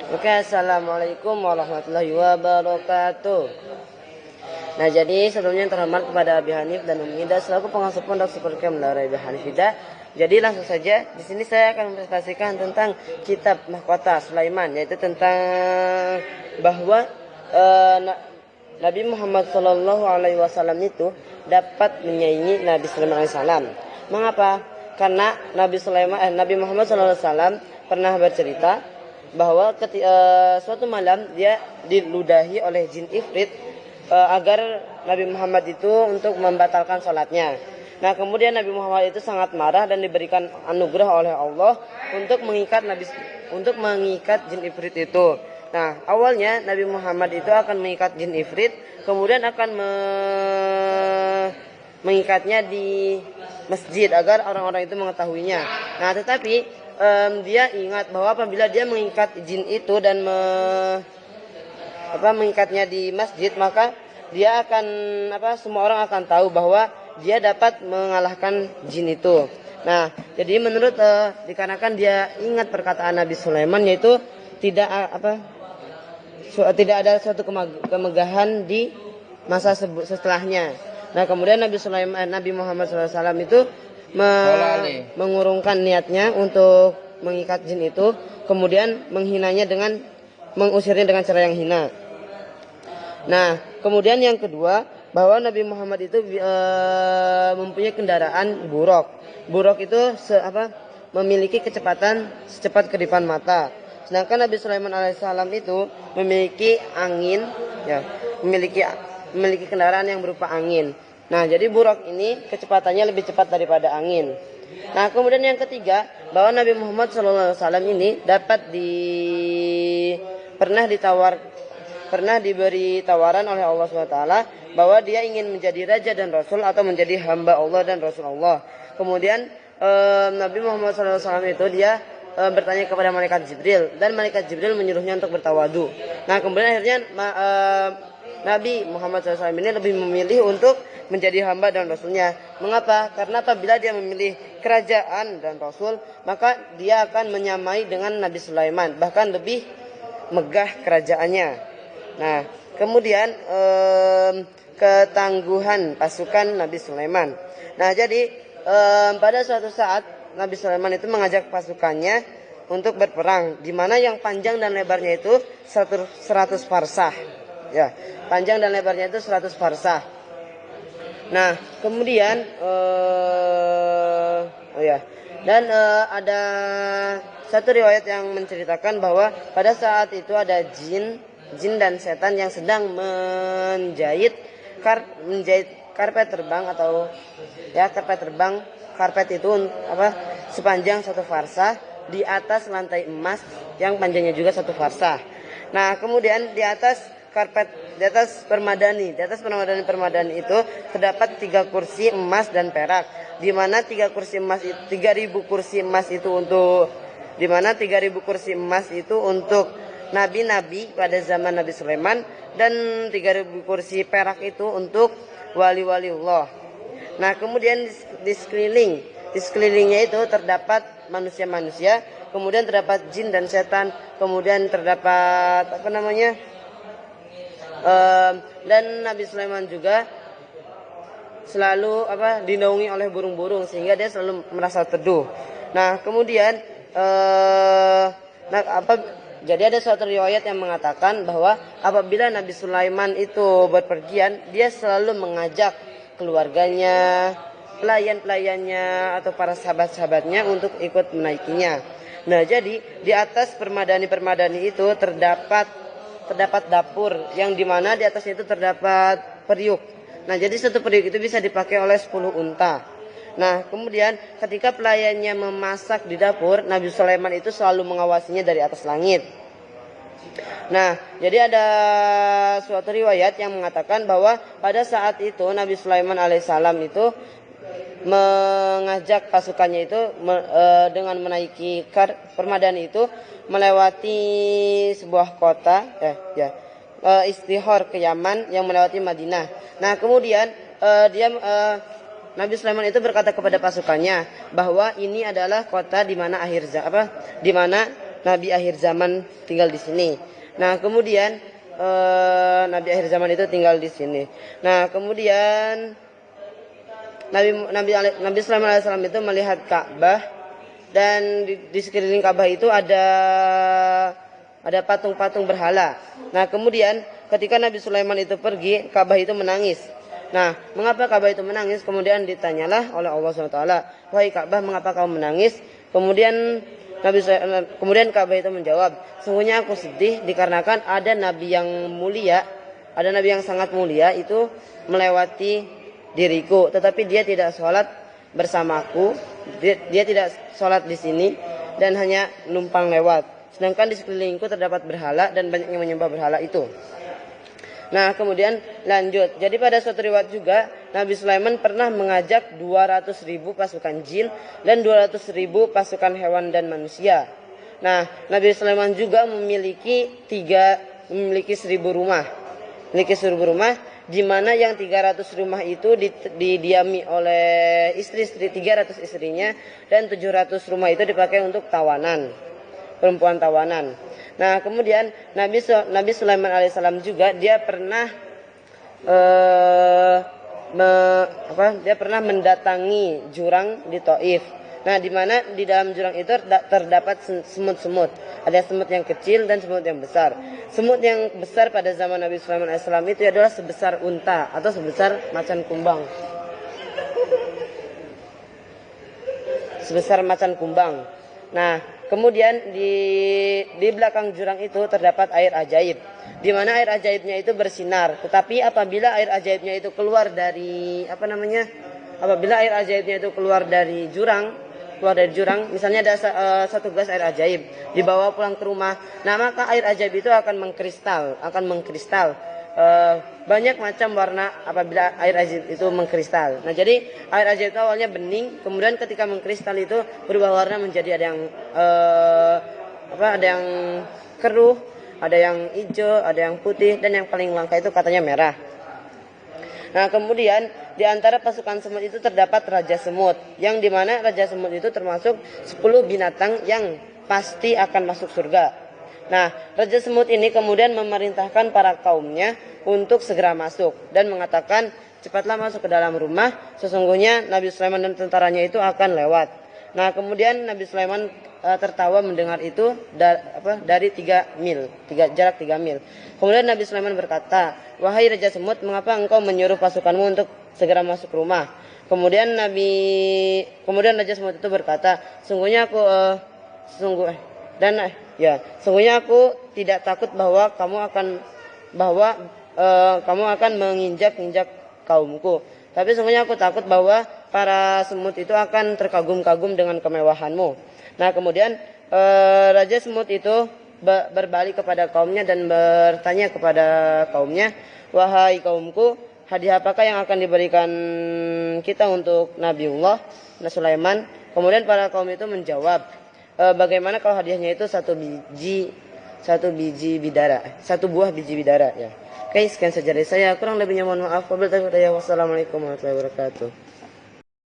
Oke, assalamualaikum warahmatullahi wabarakatuh. Nah, jadi sebelumnya yang terhormat kepada Abi Hanif dan Umi Ida selaku pengasuh pondok Supercam Darul Abi Hanif Ida. Jadi langsung saja di sini saya akan mempresentasikan tentang kitab Mahkota Sulaiman, yaitu tentang bahwa Nabi Muhammad SAW itu dapat menyaingi Nabi Sulaiman alaihissalam. Mengapa? Karena Nabi Muhammad SAW pernah bercerita bahwa suatu malam dia diludahi oleh jin ifrit agar Nabi Muhammad itu untuk membatalkan sholatnya. Nah, kemudian Nabi Muhammad itu sangat marah dan diberikan anugerah oleh Allah untuk mengikat jin ifrit itu. Nah, awalnya Nabi Muhammad itu akan mengikat jin ifrit, kemudian akan mengikatnya di masjid agar orang-orang itu mengetahuinya. Nah, tetapi dia ingat bahwa apabila dia mengikat jin itu dan mengikatnya di masjid, maka dia akan semua orang akan tahu bahwa dia dapat mengalahkan jin itu. Nah, jadi menurut dikarenakan dia ingat perkataan Nabi Sulaiman, yaitu tidak ada suatu kemegahan di masa setelahnya. Nah, kemudian Nabi Muhammad SAW itu mengurungkan niatnya untuk mengikat jin itu, kemudian mengusirnya dengan cara yang hina. Nah, kemudian yang kedua, bahwa Nabi Muhammad itu mempunyai kendaraan buruk. Buruk itu memiliki kecepatan secepat kedipan mata. Sedangkan Nabi Sulaiman alaihissalam itu memiliki angin, memiliki kendaraan yang berupa angin. Nah, jadi buruk ini kecepatannya lebih cepat daripada angin. Nah, kemudian yang ketiga, bahwa Nabi Muhammad SAW ini pernah diberi tawaran oleh Allah SWT bahwa dia ingin menjadi raja dan rasul atau menjadi hamba Allah dan Rasul Allah. Kemudian Nabi Muhammad SAW itu dia bertanya kepada malaikat Jibril, dan malaikat Jibril menyuruhnya untuk bertawadu. Nah, kemudian akhirnya Nabi Muhammad SAW ini lebih memilih untuk menjadi hamba dan rasulnya. Mengapa? Karena apabila dia memilih kerajaan dan rasul, maka dia akan menyamai dengan Nabi Sulaiman, bahkan lebih megah kerajaannya. Nah, kemudian ketangguhan pasukan Nabi Sulaiman. Nah, jadi pada suatu saat Nabi Sulaiman itu mengajak pasukannya untuk berperang, di mana yang panjang dan lebarnya itu 100 farsah. Ya, panjang dan lebarnya itu 100 farsah. Nah, kemudian ada satu riwayat yang menceritakan bahwa pada saat itu ada jin dan setan yang sedang menjahit karpet terbang karpet itu sepanjang 1 farsah di atas lantai emas yang panjangnya juga 1 farsah. Nah, kemudian di atas permadani itu terdapat 3 kursi emas dan perak, di mana 3.000 kursi emas itu untuk nabi-nabi pada zaman Nabi Sulaiman, dan 3.000 kursi perak itu untuk wali-wali Allah. Nah, kemudian di sekelilingnya itu terdapat manusia-manusia, kemudian terdapat jin dan setan, kemudian terdapat dan Nabi Sulaiman juga selalu dinaungi oleh burung-burung, sehingga dia selalu merasa teduh. Nah, kemudian jadi ada suatu riwayat yang mengatakan bahwa apabila Nabi Sulaiman itu berpergian, dia selalu mengajak keluarganya, pelayan-pelayannya atau para sahabat-sahabatnya untuk ikut menaikinya. Nah, jadi di atas permadani itu terdapat dapur, yang dimana di atasnya itu terdapat periuk. Nah, jadi satu periuk itu bisa dipakai oleh 10 unta. Nah, kemudian ketika pelayannya memasak di dapur, Nabi Sulaiman itu selalu mengawasinya dari atas langit. Nah, jadi ada suatu riwayat yang mengatakan bahwa pada saat itu Nabi Sulaiman alaihissalam itu mengajak pasukannya itu dengan menaiki permadani itu melewati sebuah kota Istihor ke Yaman yang melewati Madinah. Nah, kemudian Nabi Sulaiman itu berkata kepada pasukannya bahwa ini adalah kota di mana nabi akhir zaman tinggal di sini. Nah, kemudian nabi akhir zaman itu tinggal di sini. Nah, kemudian Nabi Sulaiman alaihissalam itu melihat Ka'bah, dan di sekeliling Ka'bah itu ada patung-patung berhala. Nah, kemudian ketika Nabi Sulaiman itu pergi, Ka'bah itu menangis. Nah, mengapa Ka'bah itu menangis? Kemudian ditanyalah oleh Allah SWT, "Wahai Ka'bah, mengapa kamu menangis?" Kemudian Ka'bah itu menjawab, "Sungguhnya aku sedih dikarenakan ada nabi yang mulia, ada nabi yang sangat mulia itu melewati diriku, tetapi dia tidak sholat bersamaku, dia tidak sholat di sini dan hanya numpang lewat. Sedangkan di sekelilingku terdapat berhala dan banyak yang menyembah berhala itu." Nah, kemudian lanjut. Jadi pada suatu riwayat juga Nabi Sulaiman pernah mengajak 200.000 pasukan jin dan 200.000 pasukan hewan dan manusia. Nah, Nabi Sulaiman juga memiliki 1.000 rumah. Memiliki 1.000 rumah, di mana yang 300 rumah itu didiami oleh istri-istri, 300 istrinya, dan 700 rumah itu dipakai untuk tawanan, perempuan tawanan. Nah, kemudian Nabi Sulaiman alaihissalam juga dia pernah mendatangi jurang di Taif. Nah, di mana di dalam jurang itu terdapat semut-semut. Ada semut yang kecil dan semut yang besar. Semut yang besar pada zaman Nabi Sulaiman alaihissalam itu adalah sebesar unta atau sebesar macan kumbang. Sebesar macan kumbang. Nah, kemudian di belakang jurang itu terdapat air ajaib, di mana air ajaibnya itu bersinar. Tetapi apabila air ajaibnya itu keluar dari apabila air ajaibnya itu keluar dari jurang, misalnya ada satu gelas air ajaib dibawa pulang ke rumah, nah maka air ajaib itu akan mengkristal. Banyak macam warna apabila air ajaib itu mengkristal. Nah, jadi air ajaib itu awalnya bening, kemudian ketika mengkristal itu berubah warna menjadi ada yang keruh, ada yang hijau, ada yang putih, dan yang paling langka itu katanya merah. Nah, kemudian di antara pasukan semut itu terdapat Raja Semut, yang dimana Raja Semut itu termasuk 10 binatang yang pasti akan masuk surga. Nah, Raja Semut ini kemudian memerintahkan para kaumnya untuk segera masuk dan mengatakan, "Cepatlah masuk ke dalam rumah, sesungguhnya Nabi Sulaiman dan tentaranya itu akan lewat." Nah, kemudian Nabi Sulaiman tertawa mendengar itu dari 3 mil, jarak 3 mil. Kemudian Nabi Sulaiman berkata, "Wahai Raja Semut, mengapa engkau menyuruh pasukanmu untuk segera masuk rumah?" Kemudian Raja Semut itu berkata, "Sungguhnya aku tidak takut bahwa kamu akan menginjak-injak kaumku. Tapi sungguhnya aku takut bahwa para semut itu akan terkagum-kagum dengan kemewahanmu." Nah, kemudian Raja Semut itu berbalik kepada kaumnya dan bertanya kepada kaumnya, "Wahai kaumku, hadiah apakah yang akan diberikan kita untuk Nabiullah Sulaiman?" Kemudian para kaum itu menjawab, "Bagaimana kalau hadiahnya itu satu buah biji bidara ya." Oke, sekian saja dari saya. Kurang lebihnya mohon maaf. Wassalamualaikum warahmatullahi wabarakatuh.